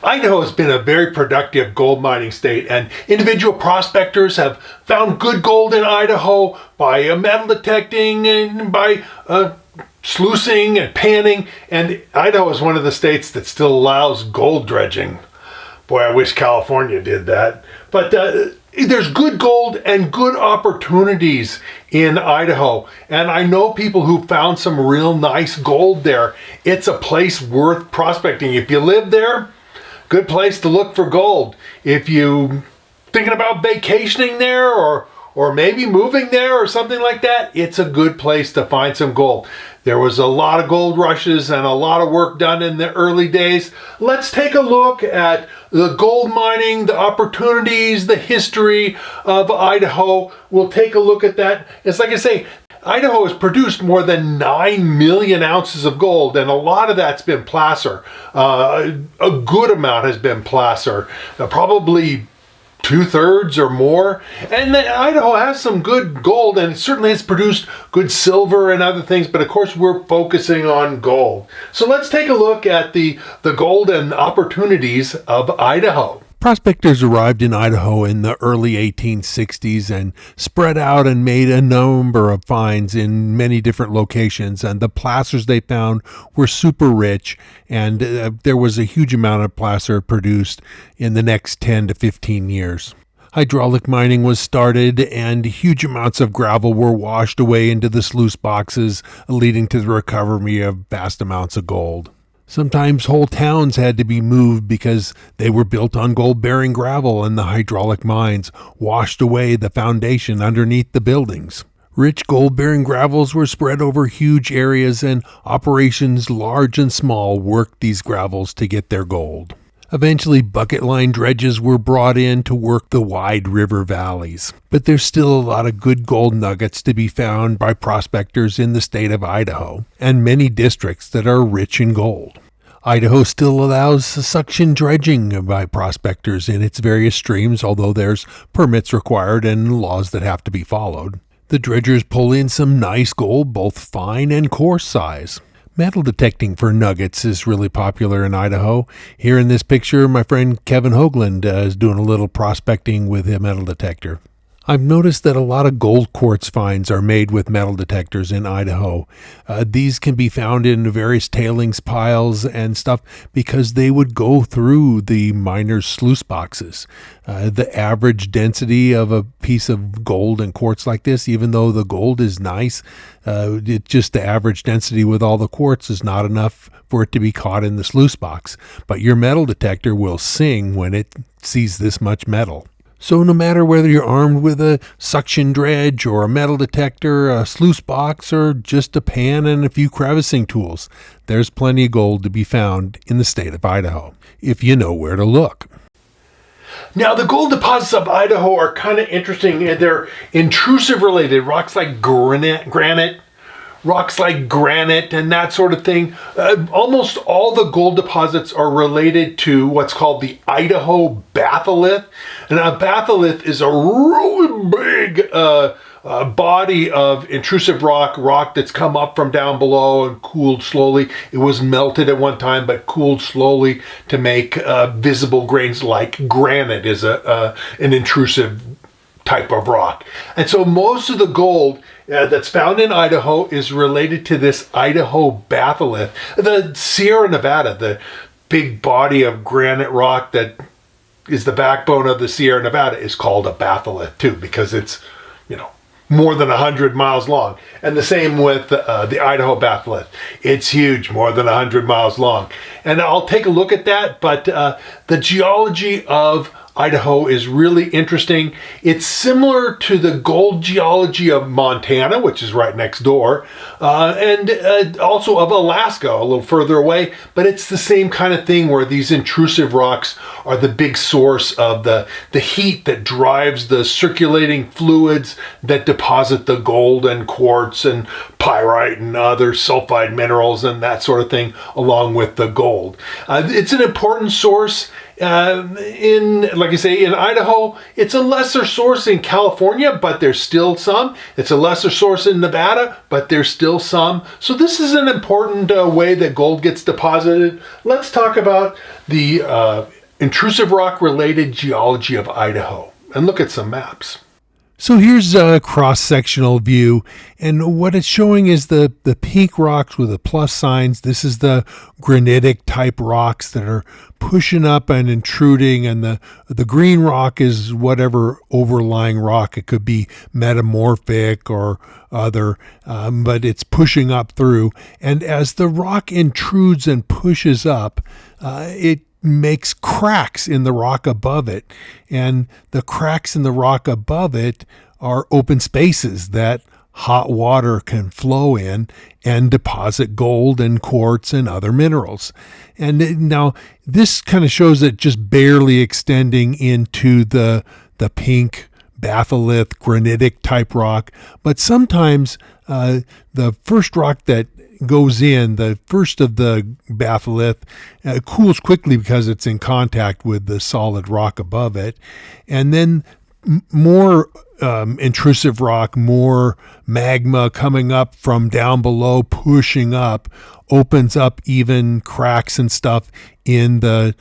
Idaho has been a very productive gold mining state, and individual prospectors have found good gold in Idaho by metal detecting and by sluicing and panning. And Idaho is one of the states that still allows gold dredging. Boy, I wish California did that. But there's good gold and good opportunities in Idaho. And I know people who found some real nice gold there. It's a place worth prospecting. If you live there, good place to look for gold. If you thinking about vacationing there or maybe moving there or something like that, it's a good place to find some gold. There was a lot of gold rushes and a lot of work done in the early days. Let's take a look at the gold mining, the opportunities, the history of Idaho. We'll take a look at that. It's like I say, Idaho has produced more than 9 million ounces of gold, and a lot of that's been placer. A good amount has been placer, probably 2/3 or more. And Idaho has some good gold, and it certainly has produced good silver and other things, but of course we're focusing on gold. So let's take a look at the gold and opportunities of Idaho. Prospectors arrived in Idaho in the early 1860s and spread out and made a number of finds in many different locations. And the placers they found were super rich, and there was a huge amount of placer produced in the next 10 to 15 years. Hydraulic mining was started, and huge amounts of gravel were washed away into the sluice boxes, leading to the recovery of vast amounts of gold. Sometimes whole towns had to be moved because they were built on gold-bearing gravel, and the hydraulic mines washed away the foundation underneath the buildings. Rich gold-bearing gravels were spread over huge areas, and operations large and small worked these gravels to get their gold. Eventually, bucket line dredges were brought in to work the wide river valleys. But there's still a lot of good gold nuggets to be found by prospectors in the state of Idaho, and many districts that are rich in gold. Idaho still allows suction dredging by prospectors in its various streams, although there's permits required and laws that have to be followed. The dredgers pull in some nice gold, both fine and coarse size. Metal detecting for nuggets is really popular in Idaho. Here in this picture, my friend Kevin Hoagland is doing a little prospecting with a metal detector. I've noticed that a lot of gold quartz finds are made with metal detectors in Idaho. These can be found in various tailings piles and stuff because they would go through the miners' sluice boxes. The average density of a piece of gold and quartz like this, even though the gold is nice, just the average density with all the quartz is not enough for it to be caught in the sluice box. But your metal detector will sing when it sees this much metal. So no matter whether you're armed with a suction dredge or a metal detector, a sluice box, or just a pan and a few crevicing tools, there's plenty of gold to be found in the state of Idaho, if you know where to look. Now, the gold deposits of Idaho are kind of interesting. They're intrusive related. Rocks like granite, rocks like granite and that sort of thing. Almost all the gold deposits are related to what's called the Idaho batholith. And a batholith is a really big body of intrusive rock that's come up from down below and cooled slowly. It was melted at one time, but cooled slowly to make visible grains like granite is an intrusive type of rock. And so most of the gold that's found in Idaho is related to this Idaho batholith. The Sierra Nevada, the big body of granite rock that is the backbone of the Sierra Nevada, is called a batholith too, because it's, more than 100 miles long. And the same with the Idaho batholith. It's huge, more than 100 miles long. And I'll take a look at that, but the geology of Idaho is really interesting. It's similar to the gold geology of Montana, which is right next door, and also of Alaska, a little further away, but it's the same kind of thing where these intrusive rocks are the big source of the heat that drives the circulating fluids that deposit the gold and quartz and pyrite and other sulfide minerals and that sort of thing along with the gold. It's an important source, Like I say, in Idaho, it's a lesser source in California, but there's still some. It's a lesser source in Nevada, but there's still some. So this is an important way that gold gets deposited. Let's talk about the intrusive rock related geology of Idaho and look at some maps. So here's a cross-sectional view, and what it's showing is the pink rocks with the plus signs. This is the granitic type rocks that are pushing up and intruding, and the green rock is whatever overlying rock. It could be metamorphic or other, but it's pushing up through. And as the rock intrudes and pushes up, it makes cracks in the rock above it, and the cracks in the rock above it are open spaces that hot water can flow in and deposit gold and quartz and other minerals. And now this kind of shows it just barely extending into the pink batholith granitic type rock, but sometimes the first rock that goes in, the first of the batholith, cools quickly because it's in contact with the solid rock above it. And then more intrusive rock, more magma coming up from down below, pushing up, opens up even cracks and stuff in the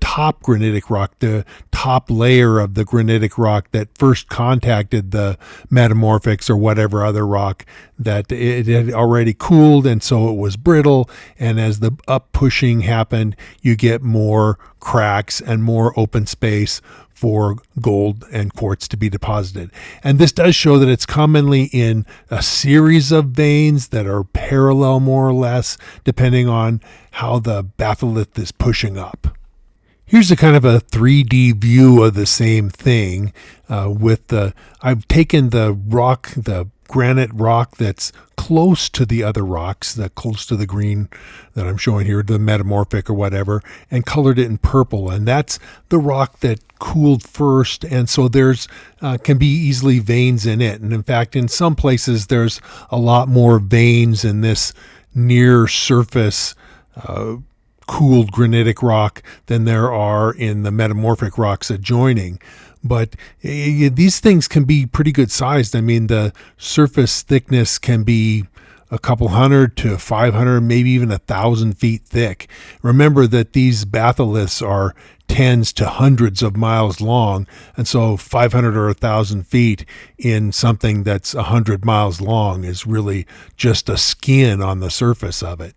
top granitic rock, the top layer of the granitic rock that first contacted the metamorphics or whatever other rock, that it had already cooled, and so it was brittle. And as the up pushing happened, you get more cracks and more open space for gold and quartz to be deposited. And this does show that it's commonly in a series of veins that are parallel more or less, depending on how the batholith is pushing up. Here's a kind of a 3D view of the same thing I've taken the rock, the granite rock that's close to the other rocks, that close to the green that I'm showing here, the metamorphic or whatever, and colored it in purple. And that's the rock that cooled first, and so there's can be easily veins in it. And in fact, in some places there's a lot more veins in this near surface cooled granitic rock than there are in the metamorphic rocks adjoining. But these things can be pretty good sized. I mean, the surface thickness can be a couple hundred to 500, maybe even 1,000 feet thick. Remember that these batholiths are tens to hundreds of miles long, and so 500 or 1,000 feet in something that's 100 miles long is really just a skin on the surface of it.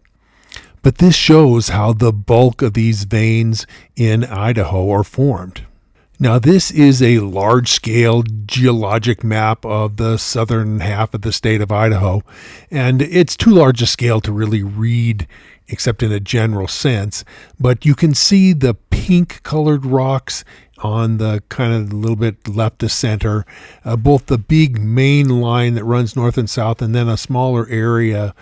But this shows how the bulk of these veins in Idaho are formed. Now, this is a large-scale geologic map of the southern half of the state of Idaho, and it's too large a scale to really read except in a general sense, but you can see the pink-colored rocks on the kind of a little bit left to center, both the big main line that runs north and south, and then a smaller area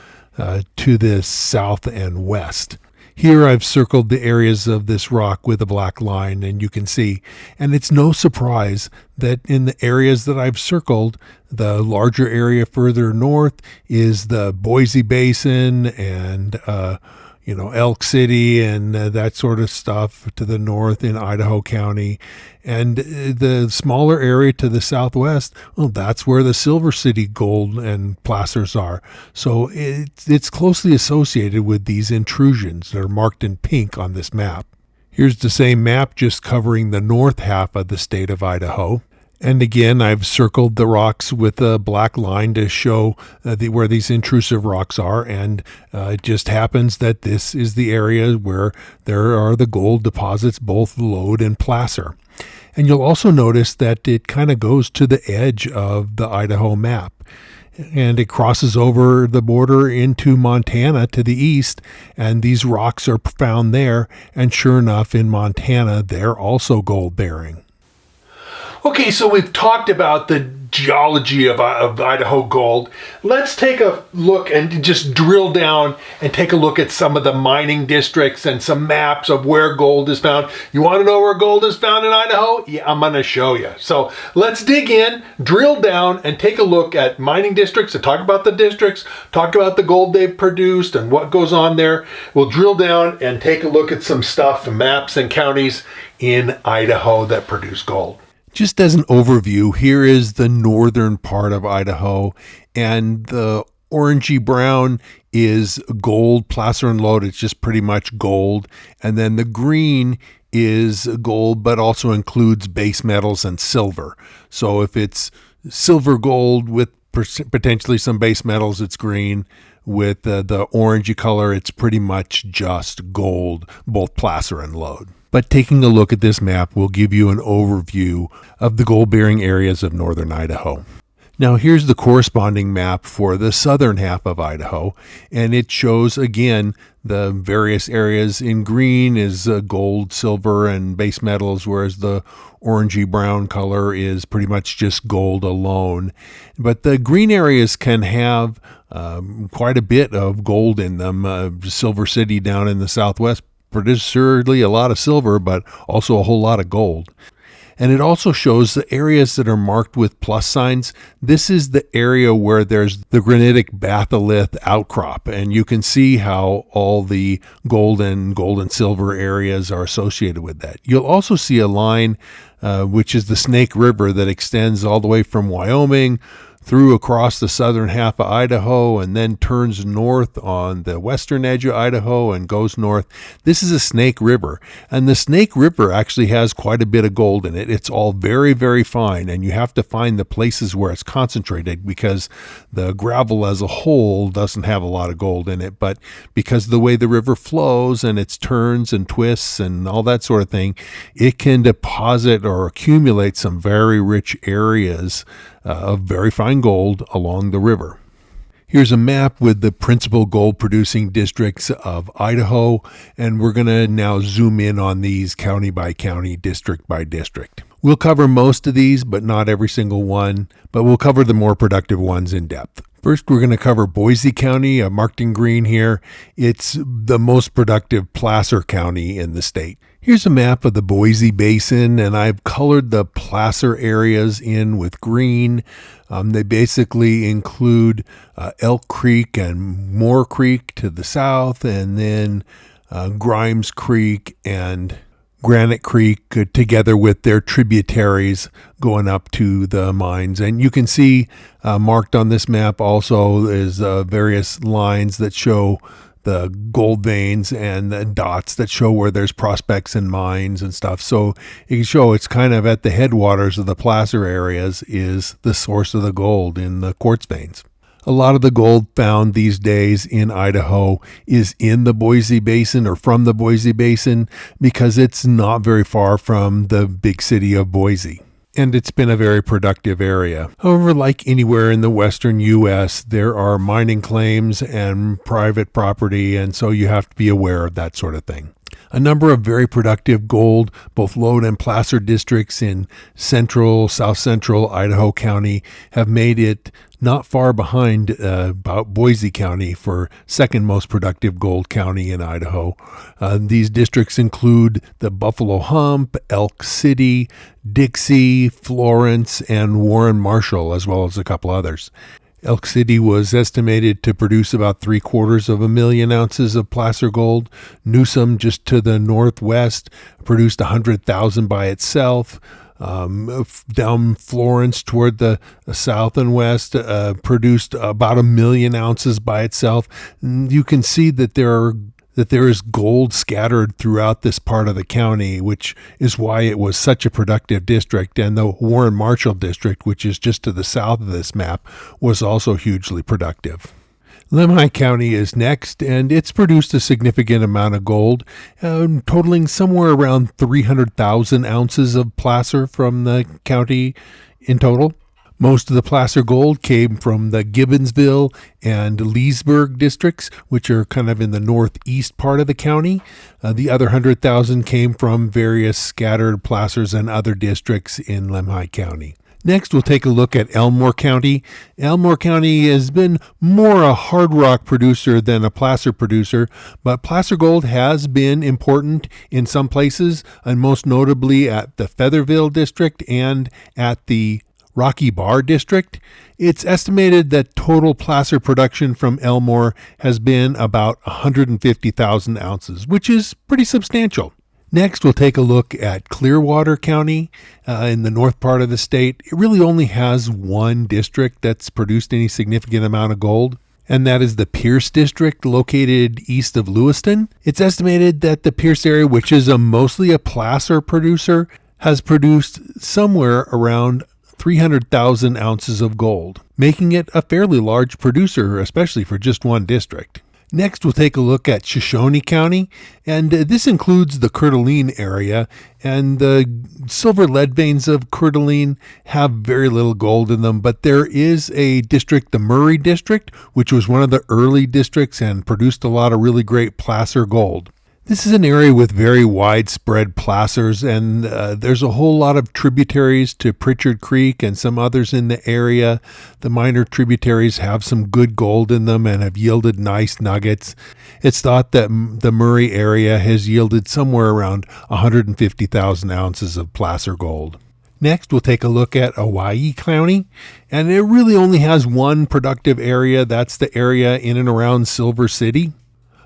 to the south and west. Here I've circled the areas of this rock with a black line, and you can see. And it's no surprise that in the areas that I've circled, the larger area further north is the Boise Basin and Elk City and that sort of stuff to the north in Idaho County. And the smaller area to the southwest, well, that's where the Silver City gold and placers are. So it's closely associated with these intrusions that are marked in pink on this map. Here's the same map, just covering the north half of the state of Idaho. And again, I've circled the rocks with a black line to show where these intrusive rocks are. And it just happens that this is the area where there are the gold deposits, both lode and placer. And you'll also notice that it kind of goes to the edge of the Idaho map. And it crosses over the border into Montana to the east, and these rocks are found there. And sure enough, in Montana, they're also gold bearing. Okay, so we've talked about the Geology of Idaho Gold. Let's take a look and just drill down and take a look at some of the mining districts and some maps of where gold is found. You want to know where gold is found in Idaho? Yeah, I'm going to show you. So let's dig in, drill down, and take a look at mining districts and talk about the districts, talk about the gold they've produced and what goes on there. We'll drill down and take a look at some stuff, maps and counties in Idaho that produce gold. Just as an overview, here is the northern part of Idaho, and the orangey brown is gold, placer and lode. It's just pretty much gold. And then the green is gold, but also includes base metals and silver. So if it's silver gold with potentially some base metals, it's green. With the orangey color, it's pretty much just gold, both placer and lode. But taking a look at this map will give you an overview of the gold-bearing areas of northern Idaho. Now here's the corresponding map for the southern half of Idaho, and it shows again the various areas. In green is gold, silver, and base metals, whereas the orangey brown color is pretty much just gold alone. But the green areas can have quite a bit of gold in them. Silver City down in the southwest produces certainly a lot of silver, but also a whole lot of gold. And it also shows the areas that are marked with plus signs. This is the area where there's the granitic batholith outcrop, and you can see how all the gold and silver areas are associated with that. You'll also see a line, which is the Snake River, that extends all the way from Wyoming through across the southern half of Idaho and then turns north on the western edge of Idaho and goes north. This is a Snake River, and the Snake River actually has quite a bit of gold in it. It's all very, very fine, and you have to find the places where it's concentrated because the gravel as a whole doesn't have a lot of gold in it. But because of the way the river flows and its turns and twists and all that sort of thing, it can deposit or accumulate some very rich areas of very fine gold along the river. Here's a map with the principal gold producing districts of Idaho, and we're going to now zoom in on these county by county, district by district. We'll cover most of these, but not every single one, but we'll cover the more productive ones in depth. First, we're going to cover Boise County, marked in green here. It's the most productive placer county in the state. Here's a map of the Boise Basin, and I've colored the placer areas in with green. They basically include Elk Creek and Moore Creek to the south, and then Grimes Creek and Granite Creek together with their tributaries going up to the mines. And you can see marked on this map also is various lines that show the gold veins and the dots that show where there's prospects and mines and stuff. So you can show it's kind of at the headwaters of the placer areas is the source of the gold in the quartz veins. A lot of the gold found these days in Idaho is in the Boise Basin or from the Boise Basin because it's not very far from the big city of Boise. And it's been a very productive area. However, like anywhere in the western U.S., there are mining claims and private property, and so you have to be aware of that sort of thing. A number of very productive gold, both lode and placer districts in central, south central Idaho County have made it not far behind about Boise County for second most productive gold county in Idaho. These districts include the Buffalo Hump, Elk City, Dixie, Florence, and Warren Marshall, as well as a couple others. Elk City was estimated to produce about 750,000 ounces of placer gold. Newsom, just to the northwest, produced 100,000 by itself. Down Florence toward the south and west produced about 1,000,000 ounces by itself. You can see that there is gold scattered throughout this part of the county, which is why it was such a productive district. And the Warren Marshall district, which is just to the south of this map, was also hugely productive. Lemhi County is next, and it's produced a significant amount of gold, totaling somewhere around 300,000 ounces of placer from the county in total. Most of the placer gold came from the Gibbonsville and Leesburg districts, which are kind of in the northeast part of the county. The other 100,000 came from various scattered placers and other districts in Lemhi County. Next, we'll take a look at Elmore County. Elmore County has been more a hard rock producer than a placer producer, but placer gold has been important in some places, and most notably at the Featherville district and at the Rocky Bar district. It's estimated that total placer production from Elmore has been about 150,000 ounces, which is pretty substantial. Next, we'll take a look at Clearwater County in the north part of the state. It really only has one district that's produced any significant amount of gold, and that is the Pierce District, located east of Lewiston. It's estimated that the Pierce area, which is mostly a placer producer, has produced somewhere around 300,000 ounces of gold, making it a fairly large producer, especially for just one district. Next, we'll take a look at Shoshone County, and this includes the Coeur d'Alene area, and the silver lead veins of Coeur d'Alene have very little gold in them, but there is a district, the Murray District, which was one of the early districts and produced a lot of really great placer gold. This is an area with very widespread placers, and there's a whole lot of tributaries to Pritchard Creek and some others in the area. The minor tributaries have some good gold in them and have yielded nice nuggets. It's thought that the Murray area has yielded somewhere around 150,000 ounces of placer gold. Next, we'll take a look at Owyhee County, and it really only has one productive area. That's the area in and around Silver City.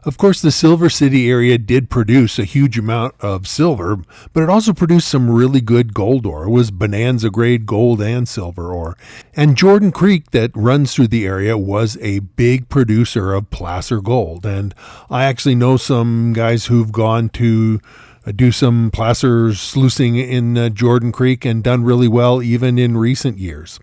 Of course, the Silver City area did produce a huge amount of silver, but it also produced some really good gold ore. It was bonanza grade gold and silver ore. And Jordan Creek, that runs through the area, was a big producer of placer gold. And I actually know some guys who've gone to do some placer sluicing in Jordan Creek and done really well even in recent years.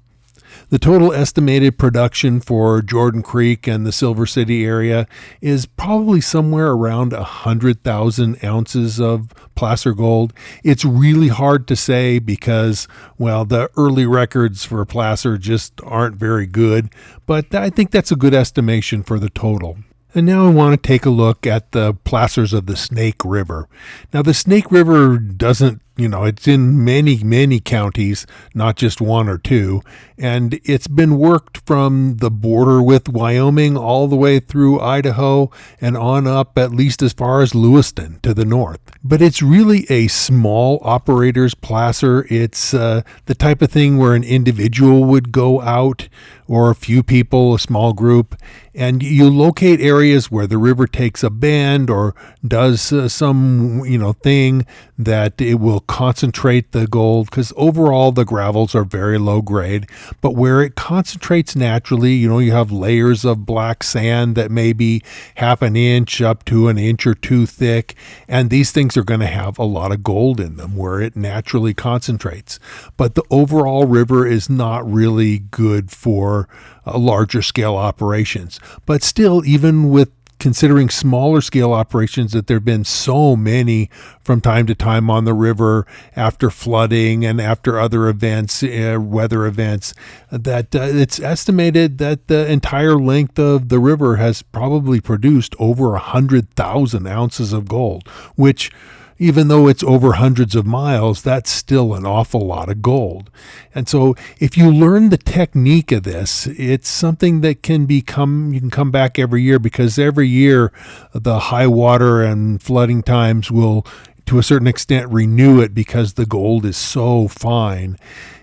The total estimated production for Jordan Creek and the Silver City area is probably somewhere around 100,000 ounces of placer gold. It's really hard to say because, well, the early records for placer just aren't very good, but I think that's a good estimation for the total. And now I want to take a look at the placers of the Snake River. Now, the Snake River doesn't, it's in many counties, not just one or two, and it's been worked from the border with Wyoming all the way through Idaho and on up at least as far as Lewiston to the north. But it's really a small operator's placer. It's the type of thing where an individual would go out, or a few people, a small group, and you locate areas where the river takes a bend or does some thing that it will concentrate the gold, because overall the gravels are very low grade, but where it concentrates naturally, you have layers of black sand that may be half an inch up to an inch or two thick, and these things are going to have a lot of gold in them where it naturally concentrates. But the overall river is not really good for larger scale operations. But still, even with considering smaller scale operations, that there have been so many from time to time on the river after flooding and after other events, weather events, that it's estimated that the entire length of the river has probably produced over 100,000 ounces of gold, which, even though it's over hundreds of miles, that's still an awful lot of gold. And so if you learn the technique of this, it's something that you can come back every year, because every year the high water and flooding times will, to a certain extent, renew it because the gold is so fine.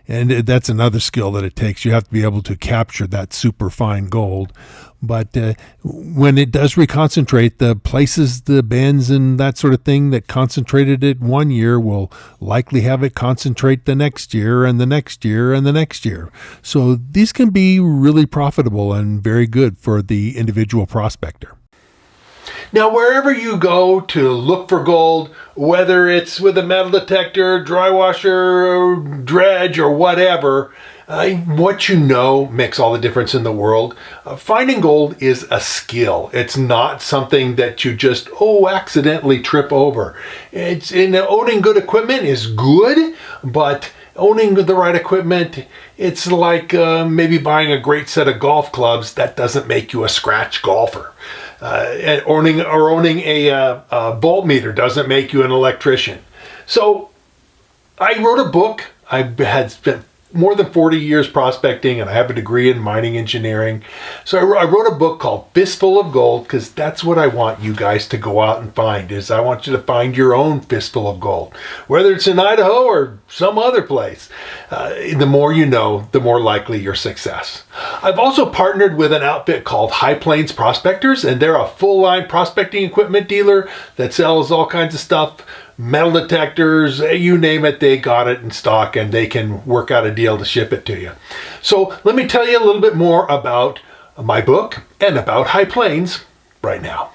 And that's another skill that it takes. You have to be able to capture that super fine gold. But when it does reconcentrate, the places, the bends and that sort of thing that concentrated it one year will likely have it concentrate the next year and the next year and the next year. So these can be really profitable and very good for the individual prospector. Now, wherever you go to look for gold, whether it's with a metal detector, dry washer, dredge, or whatever, what you know makes all the difference in the world. Finding gold is a skill. It's not something that you just, accidentally trip over. Owning good equipment is good, but owning the right equipment, it's like maybe buying a great set of golf clubs. That doesn't make you a scratch golfer. And owning a volt meter doesn't make you an electrician. So I wrote a book. I had spent more than 40 years prospecting, and I have a degree in mining engineering. So I wrote a book called Fistful of Gold, because that's what I want you guys to go out and find, is I want you to find your own fistful of gold. Whether it's in Idaho or some other place, the more you know, the more likely your success. I've also partnered with an outfit called High Plains Prospectors, and they're a full-line prospecting equipment dealer that sells all kinds of stuff, metal detectors, you name it, they got it in stock, and they can work out a deal to ship it to you. So let me tell you a little bit more about my book and about High Plains right now.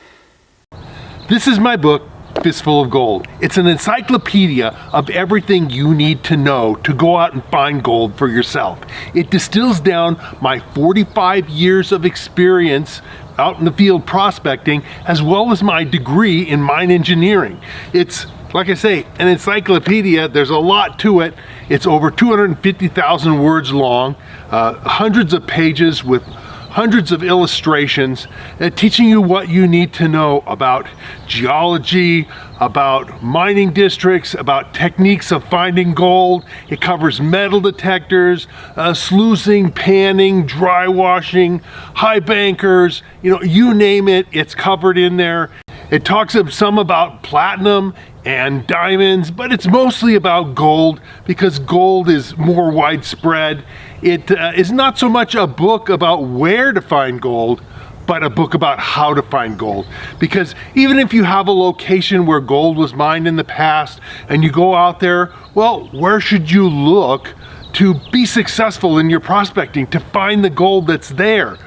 This is my book, Fistful of Gold. It's an encyclopedia of everything you need to know to go out and find gold for yourself. It distills down my 45 years of experience out in the field prospecting, as well as my degree in mine engineering. It's, like I say, an encyclopedia. There's a lot to it. It's over 250,000 words long, hundreds of pages with hundreds of illustrations, teaching you what you need to know about geology, about mining districts, about techniques of finding gold. It covers metal detectors, sluicing, panning, dry washing, high bankers, you name it, it's covered in there. It talks some about platinum and diamonds, but it's mostly about gold, because gold is more widespread. It is not so much a book about where to find gold, but a book about how to find gold. Because even if you have a location where gold was mined in the past and you go out there, well, where should you look to be successful in your prospecting, to find the gold that's there?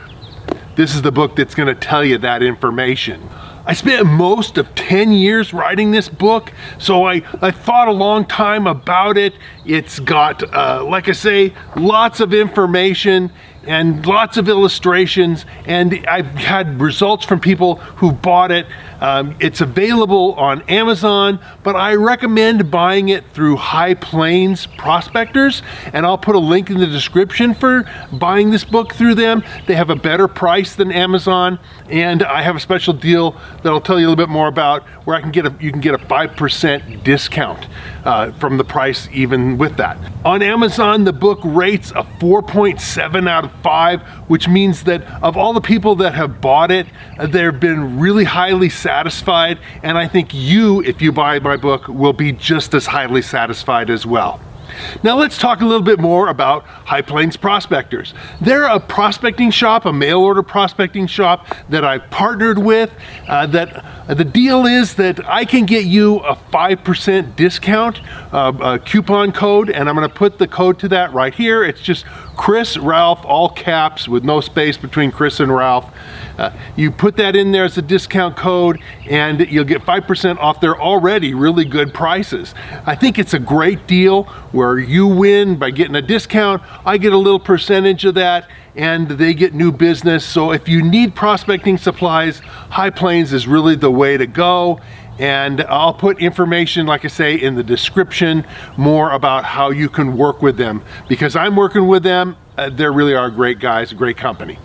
This is the book that's going to tell you that information. I spent most of 10 years writing this book, so I thought a long time about it. It's got, like I say, lots of information and lots of illustrations, and I've had results from people who bought it. It's available on Amazon, but I recommend buying it through High Plains Prospectors, and I'll put a link in the description for buying this book through them. They have a better price than Amazon, and I have a special deal that I'll tell you a little bit more about, where you can get a 5% discount from the price even with that. On Amazon, the book rates a 4.7 out of 5, which means that of all the people that have bought it, they've been really highly satisfied, and I think you, if you buy my book, will be just as highly satisfied as well. Now let's talk a little bit more about High Plains Prospectors. They're a prospecting shop, a mail order prospecting shop that I've partnered with. The deal is that I can get you a 5% discount, a coupon code, and I'm going to put the code to that right here. It's just Chris Ralph, all caps with no space between Chris and Ralph. You put that in there as a discount code, and you'll get 5% off their already really good prices. I think it's a great deal where you win by getting a discount, I get a little percentage of that, and they get new business. So if you need prospecting supplies, High Plains is really the way to go. And I'll put information, like I say, in the description, more about how you can work with them, because I'm working with them. They really are great guys, a great company.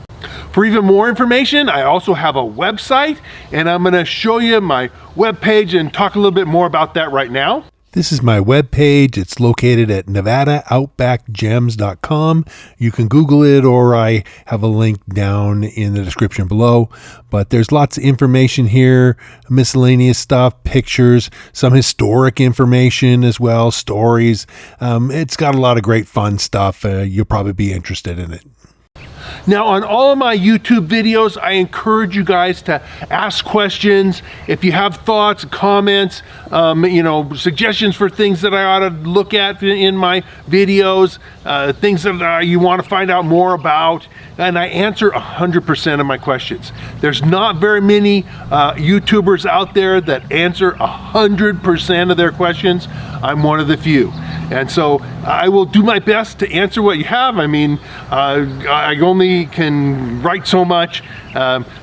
For even more information, I also have a website, and I'm going to show you my webpage and talk a little bit more about that right now. This is my webpage. It's located at nevadaoutbackgems.com. You can Google it, or I have a link down in the description below. But there's lots of information here, miscellaneous stuff, pictures, some historic information as well, stories. It's got a lot of great fun stuff. You'll probably be interested in it. Now, on all of my YouTube videos, I encourage you guys to ask questions. If you have thoughts, comments, suggestions for things that I ought to look at in my videos, things that you want to find out more about, and I answer 100% of my questions. There's not very many YouTubers out there that answer 100% of their questions. I'm one of the few. And so I will do my best to answer what you have. I mean, I only can write so much.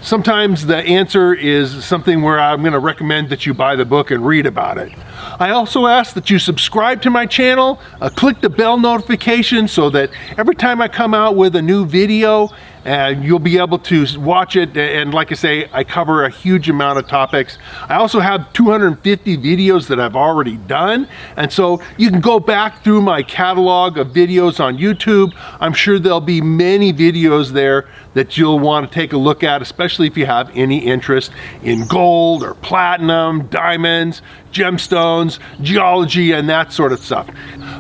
Sometimes the answer is something where I'm going to recommend that you buy the book and read about it. I also ask that you subscribe to my channel, click the bell notification so that every time I come out with a new video, and you'll be able to watch it. And like I say, I cover a huge amount of topics. I also have 250 videos that I've already done, and so you can go back through my catalog of videos on YouTube. I'm sure there'll be many videos there that you'll want to take a look at, especially if you have any interest in gold or platinum, diamonds, gemstones, geology, and that sort of stuff.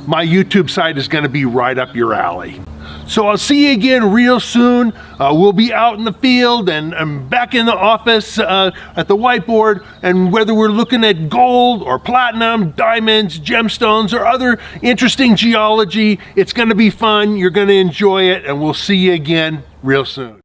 My YouTube site is going to be right up your alley. So I'll see you again real soon. We'll be out in the field and back in the office at the whiteboard, and whether we're looking at gold or platinum, diamonds, gemstones, or other interesting geology, it's going to be fun. You're going to enjoy it, and we'll see you again real soon.